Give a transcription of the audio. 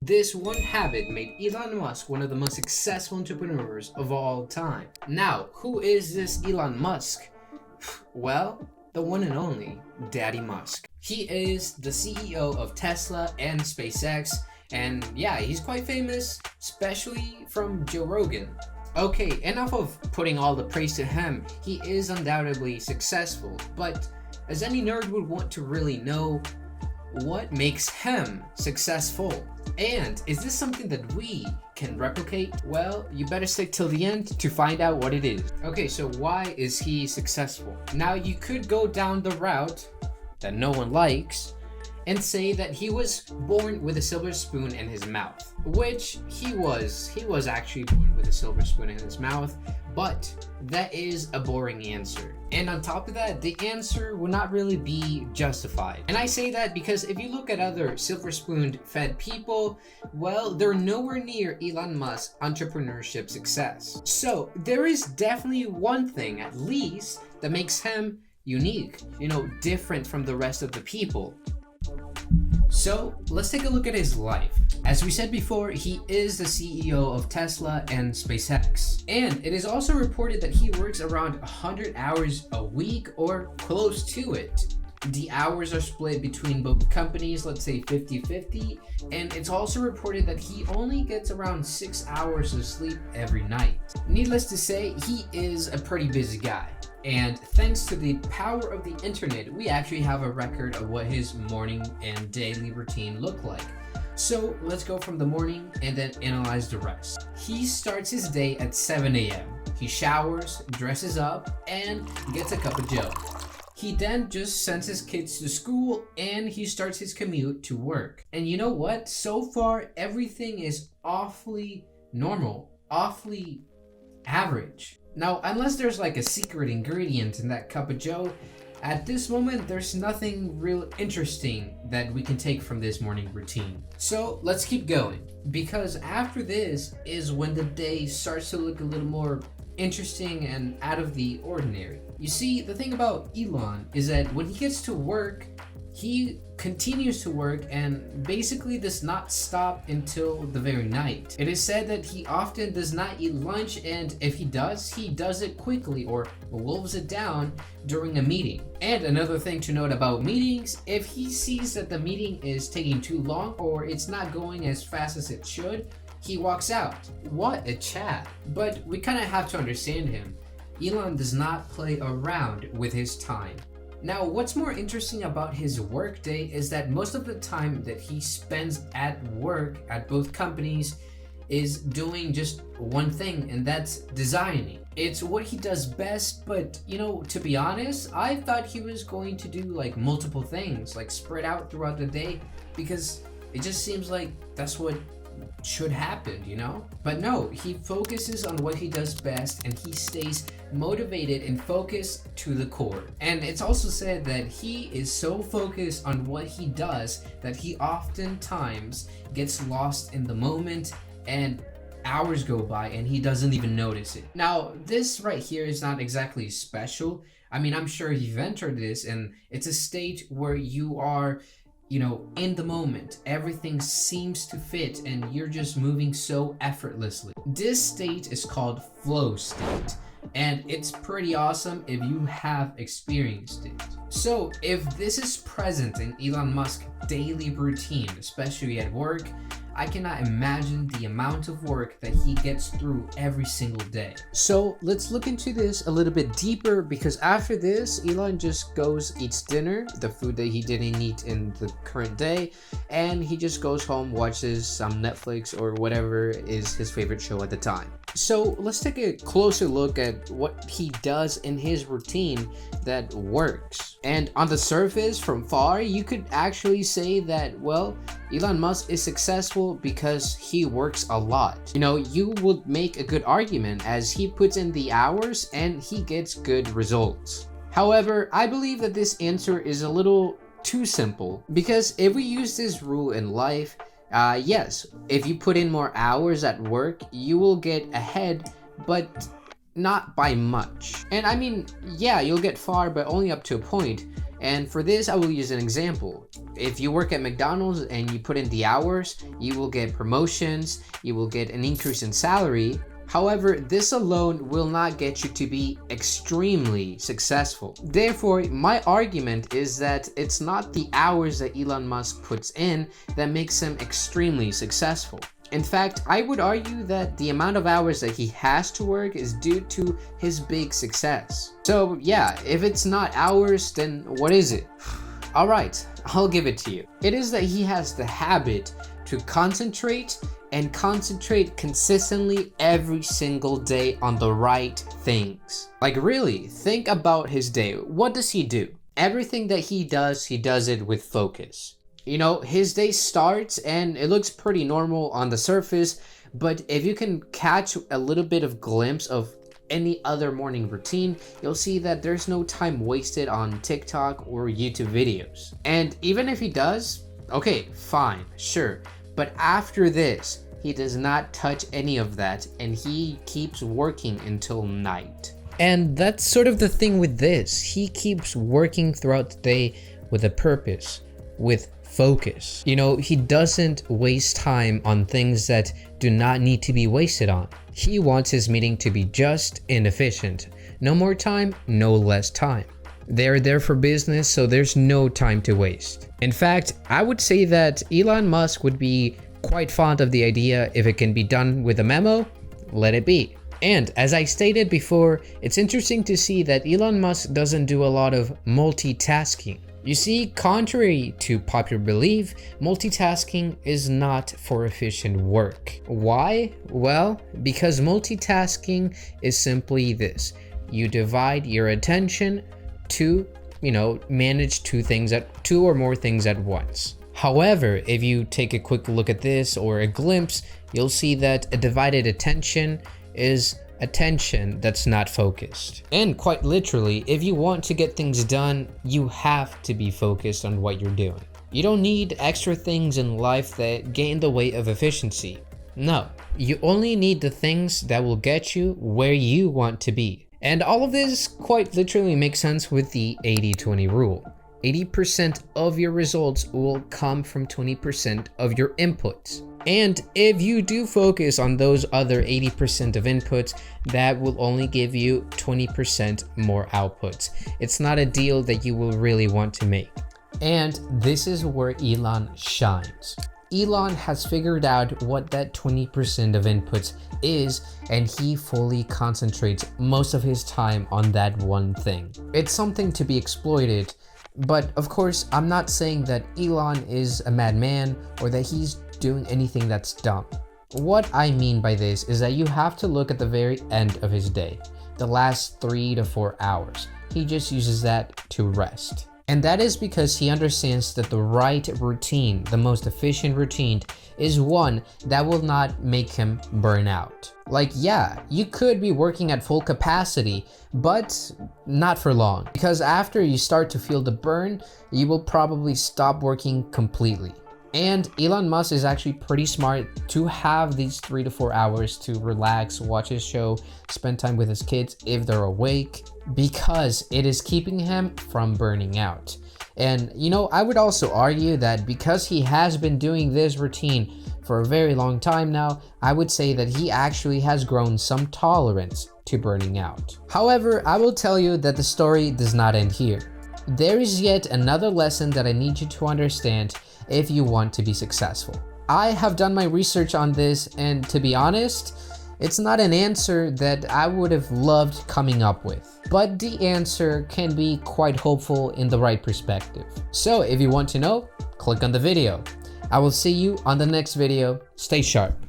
This one habit made Elon Musk one of the most successful entrepreneurs of all time. Now, who is this Elon Musk? Well, the one and only Daddy Musk. He is the CEO of Tesla and SpaceX, and yeah, he's quite famous, especially from Joe Rogan. Okay, enough of putting all the praise to him. He is undoubtedly successful, but as any nerd would want to really know, what makes him successful? And is this something that we can replicate? Well, you better stick till the end to find out what it is. Okay, so why is he successful? Now, you could go down the route that no one likes and say that he was born with a silver spoon in his mouth, which he was. He was actually born with a silver spoon in his mouth, but that is a boring answer. And on top of that, the answer will not really be justified. And I say that because if you look at other silver spoon fed people, well, they're nowhere near Elon Musk's entrepreneurship success. So there is definitely one thing at least that makes him unique, different from the rest of the people. So let's take a look at his life. As we said before, he is the CEO of Tesla and SpaceX. And it is also reported that he works around 100 hours a week or close to it. The hours are split between both companies, let's say 50-50. And it's also reported that he only gets around 6 hours of sleep every night. Needless to say, he is a pretty busy guy. And thanks to the power of the internet, we actually have a record of what his morning and daily routine look like. So let's go from the morning and then analyze the rest. He starts his day at 7 a.m. He showers, dresses up, and gets a cup of joe. He then just sends his kids to school and he starts his commute to work. And you know what? So far, everything is awfully normal, awfully average. Now, unless there's like a secret ingredient in that cup of joe, at this moment, there's nothing real interesting that we can take from this morning routine. So let's keep going, because after this is when the day starts to look a little more interesting and out of the ordinary. You see, the thing about Elon is that when he gets to work, he continues to work and basically does not stop until the very night. It is said that he often does not eat lunch, and if he does it quickly or wolves it down during a meeting. And another thing to note about meetings, if he sees that the meeting is taking too long or it's not going as fast as it should, he walks out. What a chat. But we kind of have to understand him. Elon does not play around with his time. Now, what's more interesting about his work day is that most of the time that he spends at work at both companies is doing just one thing, and that's designing. It's what he does best, but to be honest, I thought he was going to do like multiple things, like spread out throughout the day, because it just seems like that's what should happen, But no, he focuses on what he does best and he stays motivated and focused to the core. And it's also said that he is so focused on what he does that he oftentimes gets lost in the moment and hours go by and he doesn't even notice it. Now, this right here is not exactly special. I mean, I'm sure you've entered this, and it's a state where you are in the moment, everything seems to fit and you're just moving so effortlessly. This state is called flow state, and it's pretty awesome if you have experienced it. So if this is present in Elon Musk's daily routine, especially at work, I cannot imagine the amount of work that he gets through every single day. So let's look into this a little bit deeper, because after this, Elon just goes, eats dinner, the food that he didn't eat in the current day, and he just goes home, watches some Netflix or whatever is his favorite show at the time. So let's take a closer look at what he does in his routine that works. And on the surface, from far, you could actually say that, well, Elon Musk is successful because he works a lot. You would make a good argument as he puts in the hours and he gets good results. However, I believe that this answer is a little too simple, because if we use this rule in life, yes, if you put in more hours at work, you will get ahead, but not by much. And I mean, yeah, you'll get far, but only up to a point. And for this, I will use an example. If you work at McDonald's and you put in the hours, you will get promotions, you will get an increase in salary. However, this alone will not get you to be extremely successful. Therefore, my argument is that it's not the hours that Elon Musk puts in that makes him extremely successful. In fact, I would argue that the amount of hours that he has to work is due to his big success. So yeah, if it's not hours, then what is it? Alright, I'll give it to you. It is that he has the habit to concentrate consistently every single day on the right things. Like really, think about his day. What does he do? Everything that he does it with focus. You know, his day starts and it looks pretty normal on the surface, but if you can catch a little bit of glimpse of any other morning routine, you'll see that there's no time wasted on TikTok or YouTube videos. And even if he does, okay, fine, sure. But after this, he does not touch any of that and he keeps working until night. And that's sort of the thing with this. He keeps working throughout the day with a purpose, with focus. You know, he doesn't waste time on things that do not need to be wasted on. He wants his meeting to be just and efficient. No more time, no less time. They're there for business, so there's no time to waste. In fact, I would say that Elon Musk would be quite fond of the idea if it can be done with a memo, let it be. And as I stated before, it's interesting to see that Elon Musk doesn't do a lot of multitasking. You see, contrary to popular belief, multitasking is not for efficient work. Why? Well, because multitasking is simply this. You divide your attention to, manage two or more things at once. However, if you take a quick look at this or a glimpse, you'll see that a divided attention is attention that's not focused. And quite literally, if you want to get things done, you have to be focused on what you're doing. You don't need extra things in life that get in the way of efficiency. No, you only need the things that will get you where you want to be. And all of this quite literally makes sense with the 80-20 rule. 80% of your results will come from 20% of your inputs. And if you do focus on those other 80% of inputs, that will only give you 20% more outputs. It's not a deal that you will really want to make. And this is where Elon shines. Elon has figured out what that 20% of inputs is, and he fully concentrates most of his time on that one thing. It's something to be exploited, but of course, I'm not saying that Elon is a madman or that he's doing anything that's dumb. What I mean by this is that you have to look at the very end of his day, the last 3 to 4 hours. He just uses that to rest. And that is because he understands that the right routine, the most efficient routine, is one that will not make him burn out. Like, yeah, you could be working at full capacity, but not for long. Because after you start to feel the burn, you will probably stop working completely. And Elon Musk is actually pretty smart to have these 3 to 4 hours to relax, watch his show, spend time with his kids if they're awake, because it is keeping him from burning out. And I would also argue that because he has been doing this routine for a very long time now, I would say that he actually has grown some tolerance to burning out. However, I will tell you that the story does not end here. There is yet another lesson that I need you to understand if you want to be successful. I have done my research on this, and to be honest, it's not an answer that I would have loved coming up with, but the answer can be quite hopeful in the right perspective. So if you want to know, click on the video. I will see you on the next video. Stay sharp.